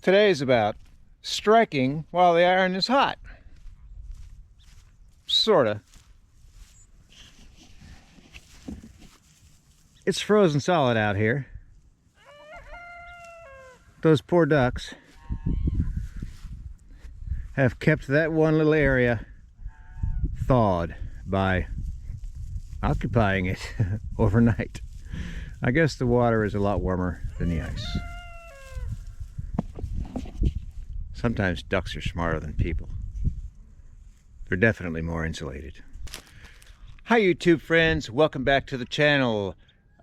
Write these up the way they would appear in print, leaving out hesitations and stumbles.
Today is about striking while the iron is hot. Sorta. It's frozen solid out here. Those poor ducks have kept that one little area thawed by occupying it overnight. I guess the water is a lot warmer than the ice. Sometimes ducks are smarter than people. They're definitely more insulated. Hi YouTube friends, welcome back to the channel.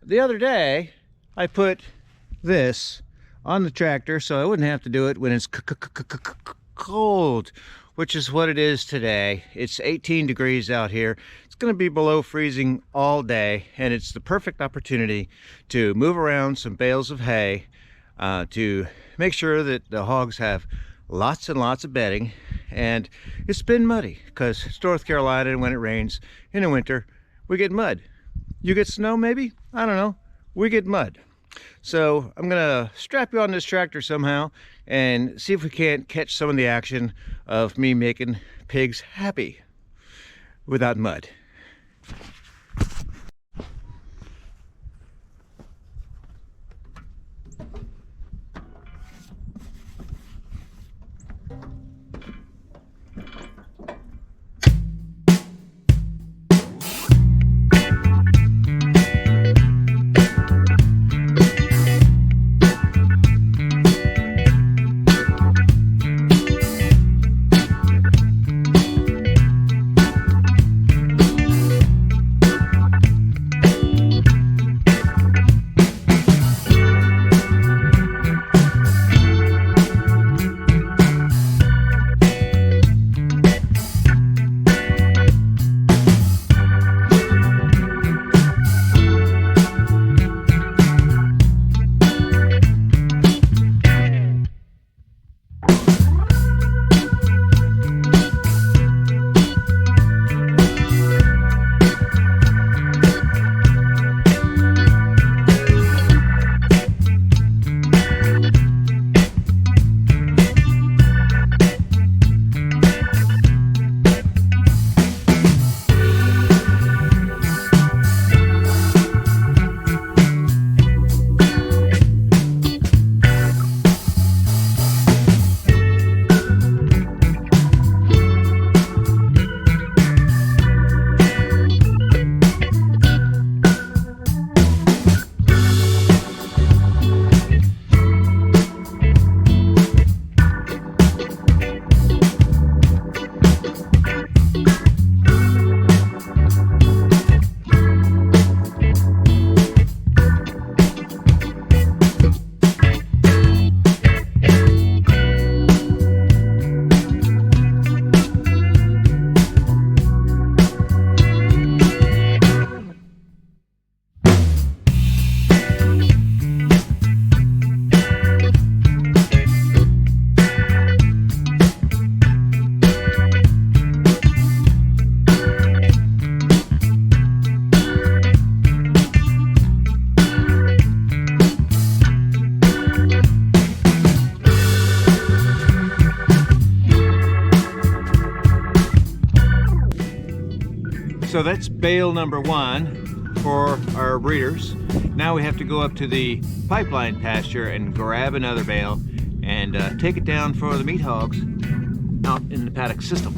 The other day I put this on the tractor so I wouldn't have to do it when it's cold, which is what it is today. It's 18 degrees out here. It's going to be below freezing all day, and it's the perfect opportunity to move around some bales of hay to make sure that the hogs have lots and lots of bedding. And it's been muddy because it's North Carolina, and when it rains in the winter we get mud. You get snow maybe? I don't know. We get mud. So I'm gonna strap you on this tractor somehow and see if we can't catch some of the action of me making pigs happy without mud. So that's bale number 1 for our breeders. Now we have to go up to the pipeline pasture and grab another bale and take it down for the meat hogs out in the paddock system.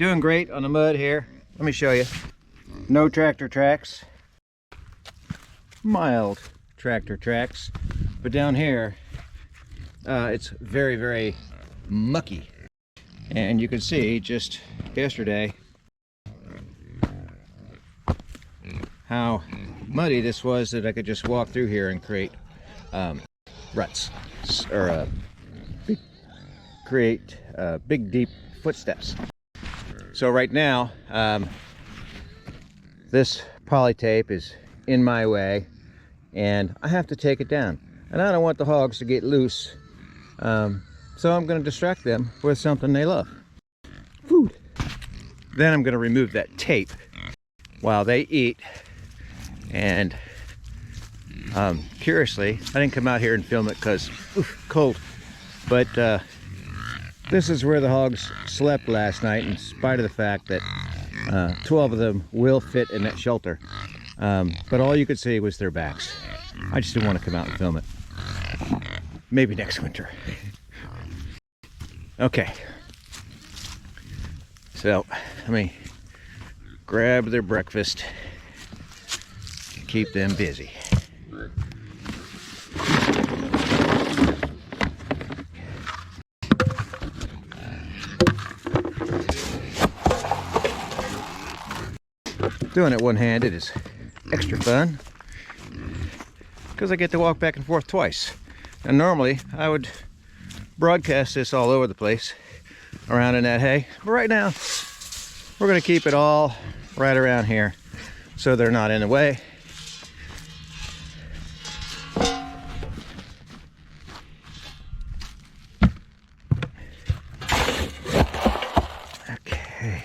Doing great on the mud here. Let me show you. No tractor tracks. Mild tractor tracks. But down here, it's very, very mucky. And you can see just yesterday how muddy this was, that I could just walk through here and create ruts, or create big deep footsteps. So right now this poly tape is in my way and I have to take it down, and I don't want the hogs to get loose, so I'm going to distract them with something they love, food. Then I'm going to remove that tape while they eat. And curiously, I didn't come out here and film it because cold, but this is where the hogs slept last night, in spite of the fact that 12 of them will fit in that shelter, but all you could see was their backs. I just didn't want to come out and film it. Maybe next winter. Okay, so let me grab their breakfast, keep them busy. Doing it one-handed is extra fun because I get to walk back and forth twice. And normally I would broadcast this all over the place around in that hay, but right now we're going to keep it all right around here so they're not in the way. Okay.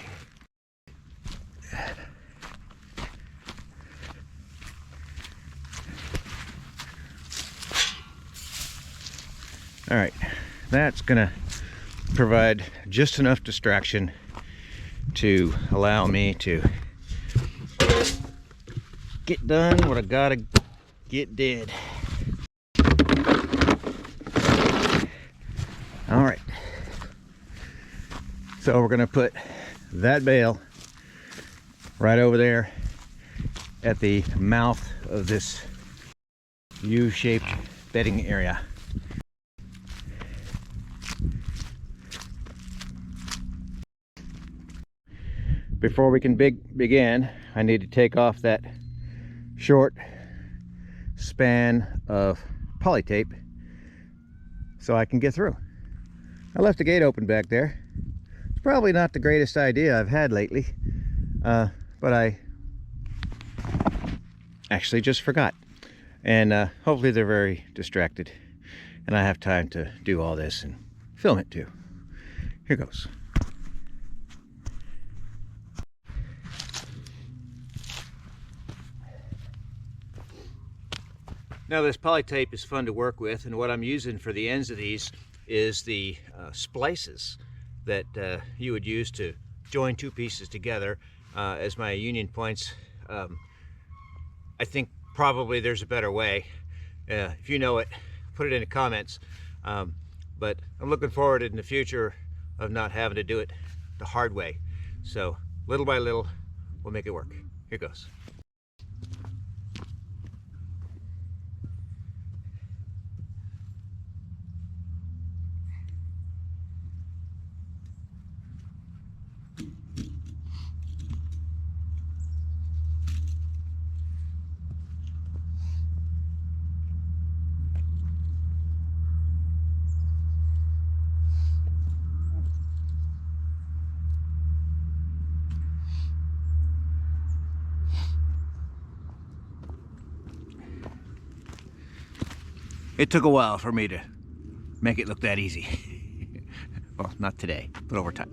All right, that's gonna provide just enough distraction to allow me to get done what I gotta get did. All right, so we're gonna put that bale right over there at the mouth of this U-shaped bedding area. Before we can begin, I need to take off that short span of poly tape so I can get through. I left the gate open back there. It's probably not the greatest idea I've had lately, but I actually just forgot. And hopefully they're very distracted and I have time to do all this and film it too. Here goes. Now this poly tape is fun to work with, and what I'm using for the ends of these is the splices that you would use to join two pieces together as my union points. I think probably there's a better way. If you know it, put it in the comments. But I'm looking forward in the future of not having to do it the hard way. So little by little, we'll make it work. Here goes. It took a while for me to make it look that easy. Well, not today, but over time.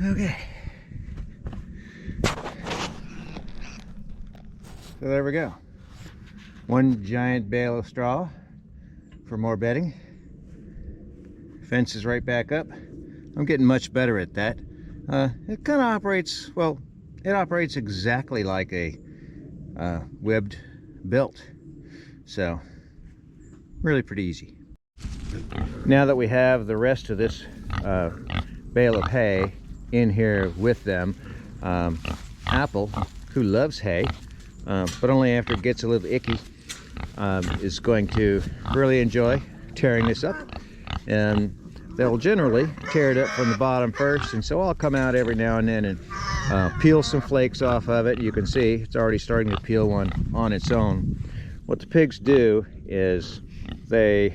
Okay. So there we go. One giant bale of straw for more bedding. Fence is right back up. I'm getting much better at that. It kind of operates, well, it operates exactly like a webbed belt. So, really pretty easy. Now that we have the rest of this bale of hay in here with them, Apple, who loves hay, but only after it gets a little icky, is going to really enjoy tearing this up. And they'll generally tear it up from the bottom first, and so I'll come out every now and then and peel some flakes off of it. You can see it's already starting to peel one on its own. What the pigs do is they,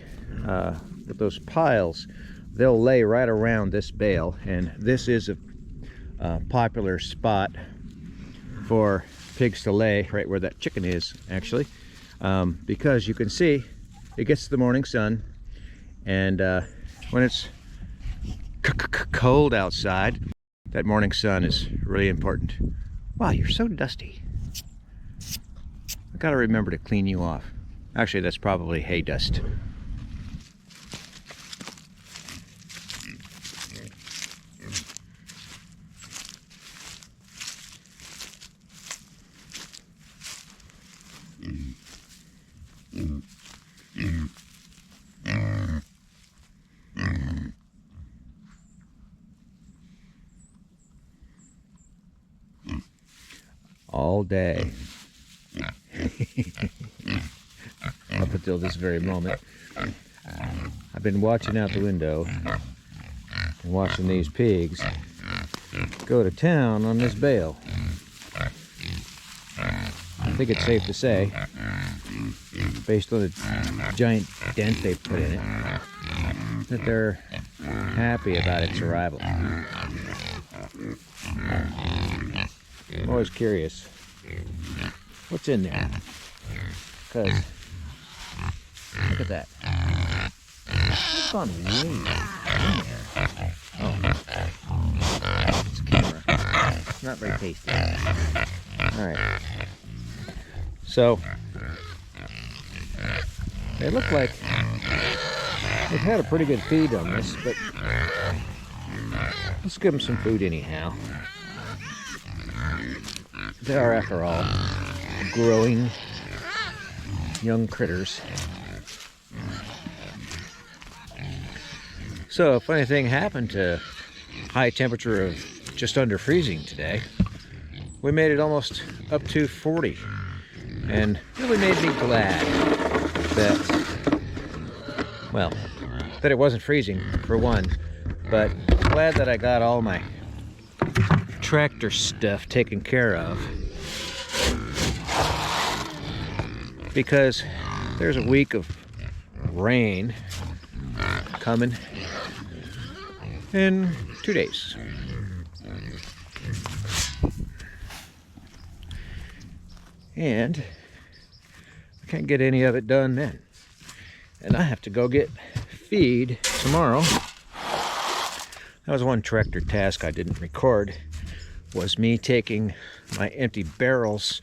with those piles, they'll lay right around this bale, and this is a popular spot for pigs to lay, right where that chicken is actually, because you can see it gets the morning sun, and when it's cold outside, that morning sun is really important. Wow, you're so dusty. I gotta remember to clean you off. Actually, that's probably hay dust. All day up until this very moment, I've been watching out the window and watching these pigs go to town on this bale. I think it's safe to say, based on the giant dent they put in it, that they're happy about its arrival. I'm always curious what's in there, because look at that. It's gone way in there. Oh, it's a camera. It's not very tasty. Alright. So, they look like they've had a pretty good feed on this, but let's give them some food anyhow. They are, after all, growing young critters. So a funny thing happened to high temperature of just under freezing today. We made it almost up to 40, and really made me glad that, well, that it wasn't freezing for one, but glad that I got all my tractor stuff taken care of, because there's a week of rain coming in 2 days. And I can't get any of it done then. And I have to go get feed tomorrow. That was one tractor task I didn't record, was me taking my empty barrels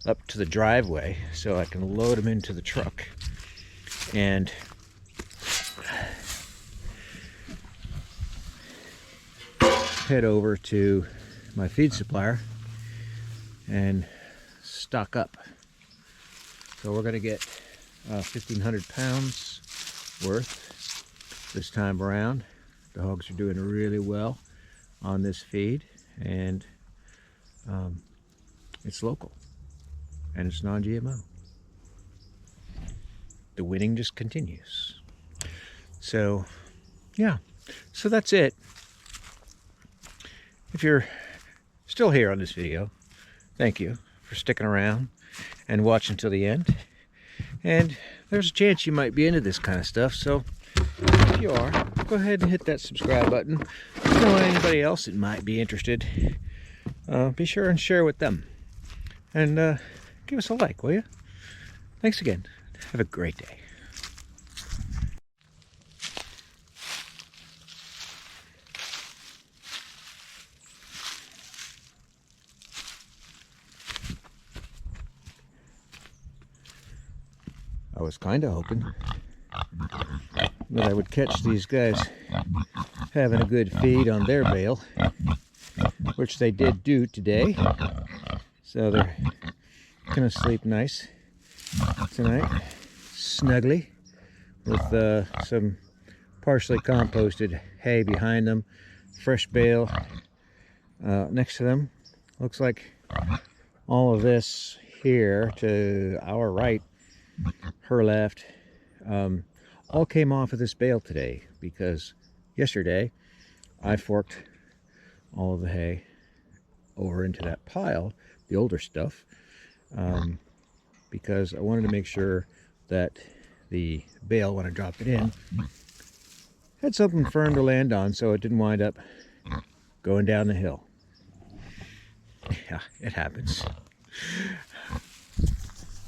up to the driveway so I can load them into the truck and head over to my feed supplier and stock up. So we're going to get 1,500 pounds worth this time around. The hogs are doing really well on this feed, and it's local and it's non-GMO. The winning just continues. So yeah, so that's it. If you're still here on this video, thank you for sticking around and watching till the end. And there's a chance you might be into this kind of stuff, so if you are, go ahead and hit that subscribe button. If you know anybody else that might be interested, be sure and share with them. And give us a like, will you? Thanks again. Have a great day. I was kind of hoping that I would catch these guys having a good feed on their bale, which they did do today. So they're gonna sleep nice tonight, snugly, with some partially composted hay behind them, fresh bale next to them. Looks like all of this here to our right, her left, all came off of this bale today, because yesterday I forked all of the hay over into that pile, the older stuff, because I wanted to make sure that the bale, when I dropped it in, had something firm to land on so it didn't wind up going down the hill. Yeah, it happens.